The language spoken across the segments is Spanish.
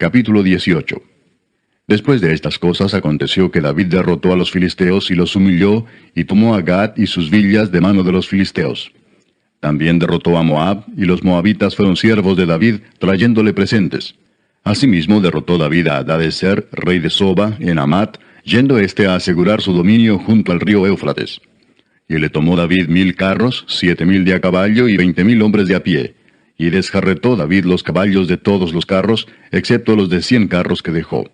Capítulo 18. Después de estas cosas aconteció que David derrotó a los filisteos y los humilló, y tomó a Gat y sus villas de mano de los filisteos. También derrotó a Moab, y los moabitas fueron siervos de David, trayéndole presentes. Asimismo derrotó David a Hadadezer, rey de Soba, en Amat, yendo éste a asegurar su dominio junto al río Éufrates. Y le tomó David 1000 carros, 7000 de a caballo y 20,000 hombres de a pie. Y desjarretó David los caballos de todos los carros, excepto los de 100 carros que dejó.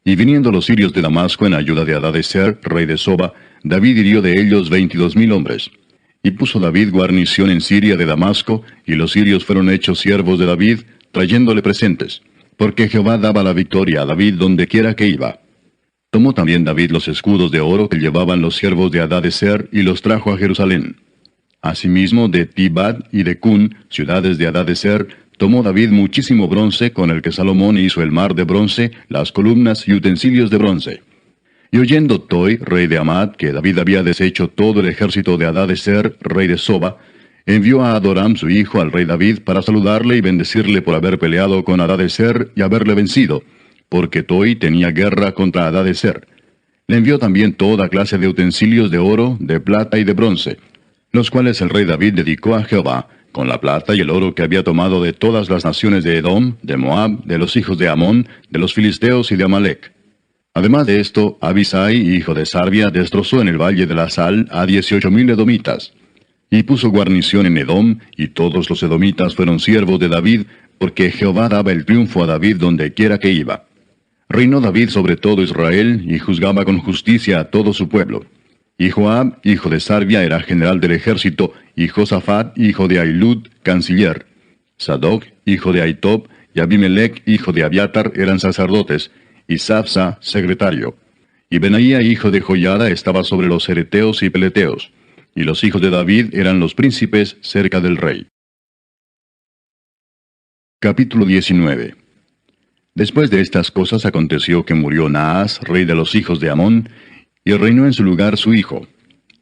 Y viniendo los sirios de Damasco en ayuda de Hadadezer, rey de Soba, David hirió de ellos 22,000 hombres. Y puso David guarnición en Siria de Damasco, y los sirios fueron hechos siervos de David, trayéndole presentes, porque Jehová daba la victoria a David donde quiera que iba. Tomó también David los escudos de oro que llevaban los siervos de Hadadezer, y los trajo a Jerusalén. Asimismo, de Tibad y de Cun, ciudades de Hadadezer, tomó David muchísimo bronce, con el que Salomón hizo el mar de bronce, las columnas y utensilios de bronce. Y oyendo Toi, rey de Amad, que David había deshecho todo el ejército de Hadadezer, rey de Soba, envió a Adoram su hijo al rey David para saludarle y bendecirle por haber peleado con Hadadezer y haberle vencido, porque Toi tenía guerra contra Hadadezer. Le envió también toda clase de utensilios de oro, de plata y de bronce, los cuales el rey David dedicó a Jehová, con la plata y el oro que había tomado de todas las naciones de Edom, de Moab, de los hijos de Amón, de los filisteos y de Amalec. Además de esto, Abisai, hijo de Sarbia, destrozó en el valle de la Sal a 18,000 edomitas. Y puso guarnición en Edom, y todos los edomitas fueron siervos de David, porque Jehová daba el triunfo a David donde quiera que iba. Reinó David sobre todo Israel, y juzgaba con justicia a todo su pueblo. Y Joab, hijo de Sarbia, era general del ejército, y Josafat, hijo de Ahilud, canciller. Sadoc, hijo de Ahitob, y Abimelech, hijo de Abiatar, eran sacerdotes, y Sapsa, secretario. Y Benaía, hijo de Joiada, estaba sobre los cereteos y peleteos. Y los hijos de David eran los príncipes cerca del rey. Capítulo 19. Después de estas cosas aconteció que murió Naas, rey de los hijos de Amón, y reinó en su lugar su hijo.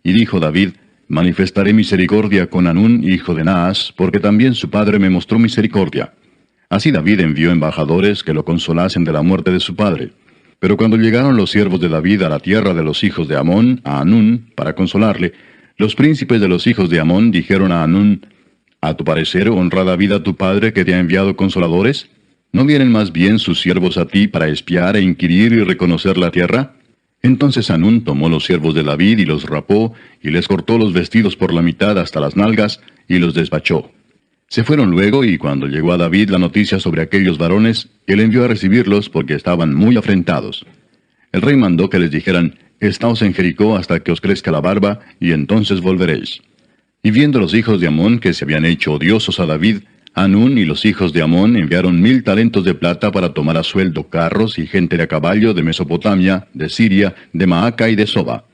Y dijo David, manifestaré misericordia con Hanún, hijo de Naas, porque también su padre me mostró misericordia. Así David envió embajadores que lo consolasen de la muerte de su padre. Pero cuando llegaron los siervos de David a la tierra de los hijos de Amón, a Hanún, para consolarle, los príncipes de los hijos de Amón dijeron a Hanún, ¿a tu parecer honra David a tu padre que te ha enviado consoladores? ¿No vienen más bien sus siervos a ti para espiar e inquirir y reconocer la tierra? Entonces Hanún tomó los siervos de David y los rapó, y les cortó los vestidos por la mitad hasta las nalgas, y los despachó. Se fueron luego, y cuando llegó a David la noticia sobre aquellos varones, él envió a recibirlos porque estaban muy afrentados. El rey mandó que les dijeran, Estaos en Jericó hasta que os crezca la barba, y entonces volveréis. Y viendo los hijos de Amón que se habían hecho odiosos a David, Hanún y los hijos de Amón enviaron 1000 talentos de plata para tomar a sueldo carros y gente de a caballo de Mesopotamia, de Siria, de Maaca y de Soba.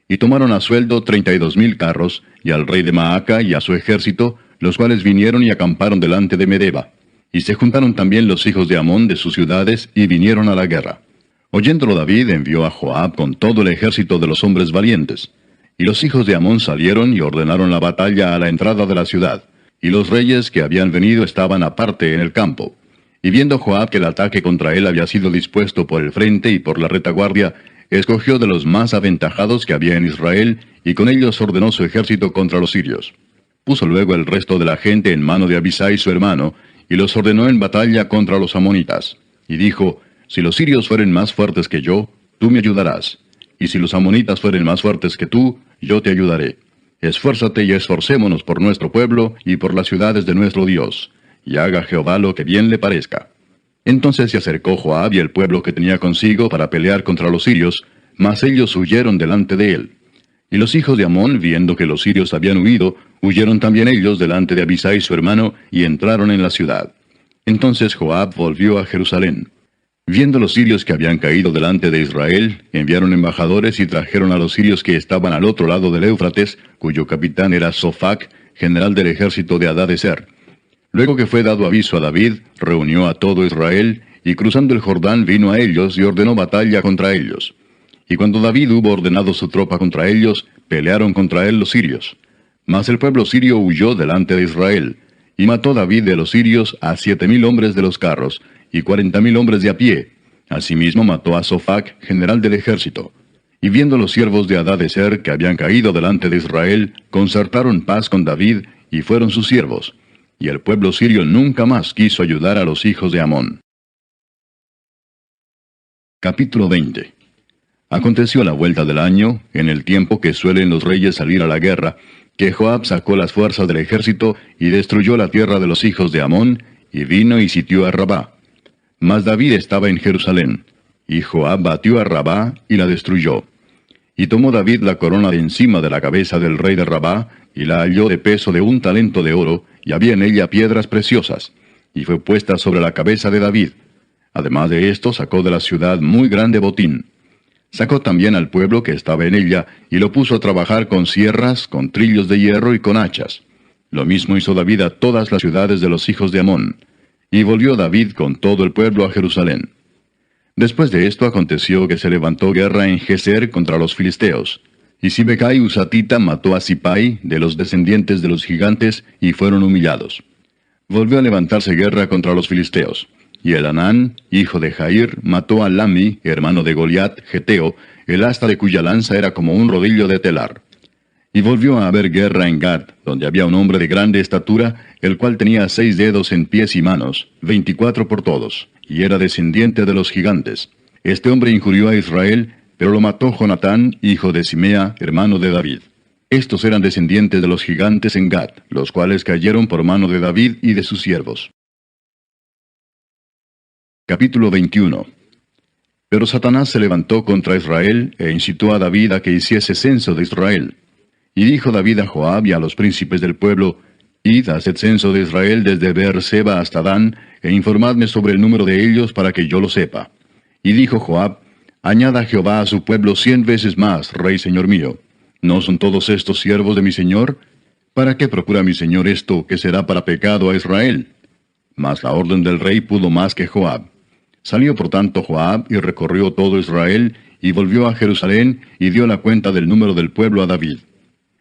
Y tomaron a sueldo 32,000 carros, y al rey de Maaca y a su ejército, los cuales vinieron y acamparon delante de Medeba. Y se juntaron también los hijos de Amón de sus ciudades, y vinieron a la guerra. Oyéndolo David envió a Joab con todo el ejército de los hombres valientes. Y los hijos de Amón salieron y ordenaron la batalla a la entrada de la ciudad. Y los reyes que habían venido estaban aparte en el campo. Y viendo Joab que el ataque contra él había sido dispuesto por el frente y por la retaguardia, escogió de los más aventajados que había en Israel, y con ellos ordenó su ejército contra los sirios. Puso luego el resto de la gente en mano de Abisai su hermano, y los ordenó en batalla contra los amonitas. Y dijo, si los sirios fueren más fuertes que yo, tú me ayudarás. Y si los amonitas fueren más fuertes que tú, yo te ayudaré. Esfuérzate y esforcémonos por nuestro pueblo y por las ciudades de nuestro Dios, y haga Jehová lo que bien le parezca. Entonces se acercó Joab y el pueblo que tenía consigo para pelear contra los sirios, mas ellos huyeron delante de él. Y los hijos de Amón, viendo que los sirios habían huido, huyeron también ellos delante de Abisai su hermano, y entraron en la ciudad. Entonces Joab volvió a Jerusalén. Viendo los sirios que habían caído delante de Israel, enviaron embajadores y trajeron a los sirios que estaban al otro lado del Éufrates, cuyo capitán era Sofac, general del ejército de Hadadezer. Luego que fue dado aviso a David, reunió a todo Israel, y cruzando el Jordán vino a ellos y ordenó batalla contra ellos. Y cuando David hubo ordenado su tropa contra ellos, pelearon contra él los sirios. Mas el pueblo sirio huyó delante de Israel, y mató David de los sirios a 7,000 hombres de los carros, y 40,000 hombres de a pie. Asimismo mató a Sofac, general del ejército. Y viendo los siervos de Hadadezer que habían caído delante de Israel, concertaron paz con David, y fueron sus siervos. Y el pueblo sirio nunca más quiso ayudar a los hijos de Amón. Capítulo 20. Aconteció a la vuelta del año, en el tiempo que suelen los reyes salir a la guerra, que Joab sacó las fuerzas del ejército y destruyó la tierra de los hijos de Amón, y vino y sitió a Rabá. Mas David estaba en Jerusalén, y Joab batió a Rabá y la destruyó. Y tomó David la corona de encima de la cabeza del rey de Rabá, y la halló de peso de 1 talento de oro, y había en ella piedras preciosas, y fue puesta sobre la cabeza de David. Además de esto, sacó de la ciudad muy grande botín. Sacó también al pueblo que estaba en ella, y lo puso a trabajar con sierras, con trillos de hierro y con hachas. Lo mismo hizo David a todas las ciudades de los hijos de Amón. Y volvió David con todo el pueblo a Jerusalén. Después de esto aconteció que se levantó guerra en Geser contra los filisteos. Y Sibecai Husatita mató a Sipai, de los descendientes de los gigantes, y fueron humillados. Volvió a levantarse guerra contra los filisteos. Y Elanán, hijo de Jair, mató a Lami, hermano de Goliat, geteo, el asta de cuya lanza era como un rodillo de telar. Y volvió a haber guerra en Gad, donde había un hombre de grande estatura, el cual tenía 6 dedos en pies y manos, 24 por todos, y era descendiente de los gigantes. Este hombre injurió a Israel, pero lo mató Jonatán, hijo de Simea, hermano de David. Estos eran descendientes de los gigantes en Gad, los cuales cayeron por mano de David y de sus siervos. Capítulo 21. Pero Satanás se levantó contra Israel, e incitó a David a que hiciese censo de Israel. Y dijo David a Joab y a los príncipes del pueblo, Id, haced censo de Israel desde Beer-seba hasta Dan, e informadme sobre el número de ellos para que yo lo sepa. Y dijo Joab, Añada Jehová a su pueblo 100 veces más, rey señor mío. ¿No son todos estos siervos de mi señor? ¿Para qué procura mi señor esto, que será para pecado a Israel? Mas la orden del rey pudo más que Joab. Salió por tanto Joab y recorrió todo Israel, y volvió a Jerusalén, y dio la cuenta del número del pueblo a David.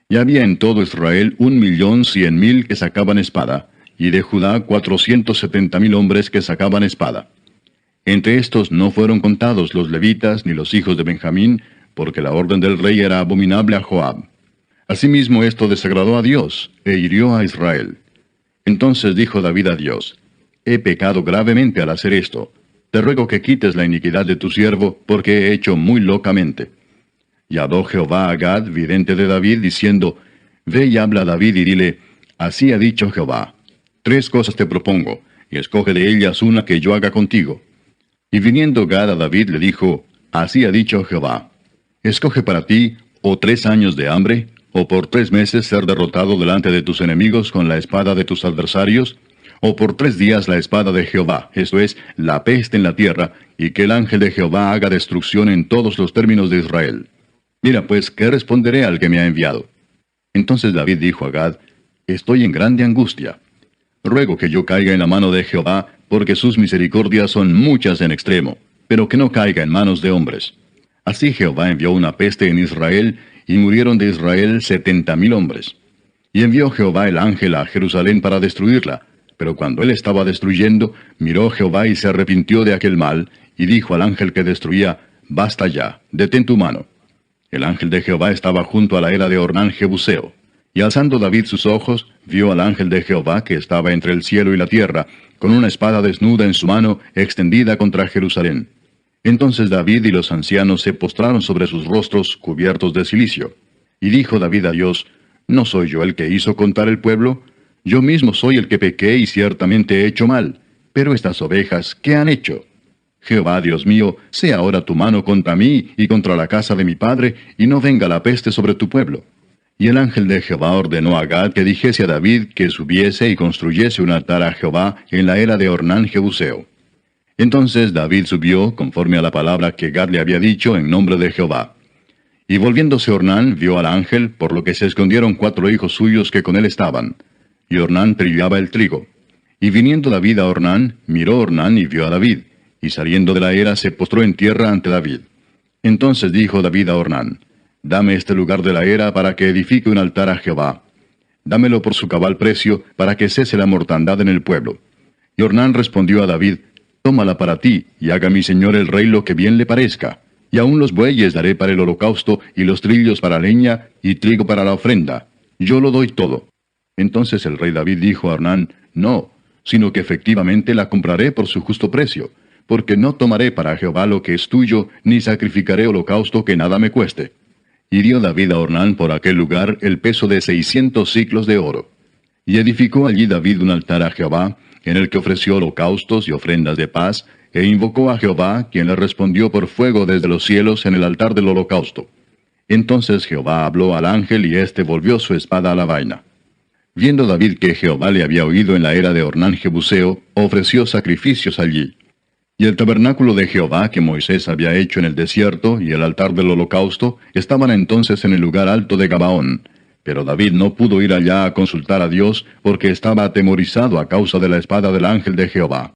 Y había en todo Israel 1,100,000 que sacaban espada, y de Judá 470,000 hombres que sacaban espada. Entre estos no fueron contados los levitas ni los hijos de Benjamín, porque la orden del rey era abominable a Joab. Asimismo esto desagradó a Dios, e hirió a Israel. Entonces dijo David a Dios, He pecado gravemente al hacer esto. Te ruego que quites la iniquidad de tu siervo, porque he hecho muy locamente. Y habló Jehová a Gad, vidente de David, diciendo, Ve y habla a David y dile, Así ha dicho Jehová, 3 cosas te propongo, y escoge de ellas una que yo haga contigo. Y viniendo Gad a David le dijo, Así ha dicho Jehová, escoge para ti, o 3 años de hambre, o por 3 meses ser derrotado delante de tus enemigos con la espada de tus adversarios, o por 3 días la espada de Jehová, esto es, la peste en la tierra, y que el ángel de Jehová haga destrucción en todos los términos de Israel. Mira pues, ¿qué responderé al que me ha enviado? Entonces David dijo a Gad, Estoy en grande angustia. Ruego que yo caiga en la mano de Jehová, porque sus misericordias son muchas en extremo, pero que no caiga en manos de hombres. Así Jehová envió una peste en Israel, y murieron de Israel 70,000 hombres. Y envió Jehová el ángel a Jerusalén para destruirla, pero cuando él estaba destruyendo, miró Jehová y se arrepintió de aquel mal, y dijo al ángel que destruía, Basta ya, detén tu mano. El ángel de Jehová estaba junto a la era de Ornán Jebuseo. Y alzando David sus ojos, vio al ángel de Jehová que estaba entre el cielo y la tierra, con una espada desnuda en su mano, extendida contra Jerusalén. Entonces David y los ancianos se postraron sobre sus rostros, cubiertos de cilicio. Y dijo David a Dios, ¿No soy yo el que hizo contar el pueblo? Yo mismo soy el que pequé y ciertamente he hecho mal. Pero estas ovejas, ¿qué han hecho? Jehová, Dios mío, sea ahora tu mano contra mí y contra la casa de mi padre, y no venga la peste sobre tu pueblo. Y el ángel de Jehová ordenó a Gad que dijese a David que subiese y construyese un altar a Jehová en la era de Ornán Jebuseo. Entonces David subió, conforme a la palabra que Gad le había dicho en nombre de Jehová. Y volviéndose Ornán, vio al ángel, por lo que se escondieron 4 hijos suyos que con él estaban. Y Ornán trillaba el trigo. Y viniendo David a Ornán, miró Ornán y vio a David. Y saliendo de la era se postró en tierra ante David. Entonces dijo David a Ornán, Dame este lugar de la era para que edifique un altar a Jehová. Dámelo por su cabal precio, para que cese la mortandad en el pueblo. Y Ornán respondió a David, tómala para ti, y haga mi señor el rey lo que bien le parezca. Y aun los bueyes daré para el holocausto, y los trillos para leña, y trigo para la ofrenda. Yo lo doy todo. Entonces el rey David dijo a Ornán, no, sino que efectivamente la compraré por su justo precio, porque no tomaré para Jehová lo que es tuyo, ni sacrificaré holocausto que nada me cueste. Y dio David a Ornán por aquel lugar el peso de 600 siclos de oro. Y edificó allí David un altar a Jehová, en el que ofreció holocaustos y ofrendas de paz, e invocó a Jehová, quien le respondió por fuego desde los cielos en el altar del holocausto. Entonces Jehová habló al ángel, y éste volvió su espada a la vaina. Viendo David que Jehová le había oído en la era de Ornán Jebuseo, ofreció sacrificios allí. Y el tabernáculo de Jehová que Moisés había hecho en el desierto, y el altar del holocausto, estaban entonces en el lugar alto de Gabaón. Pero David no pudo ir allá a consultar a Dios, porque estaba atemorizado a causa de la espada del ángel de Jehová.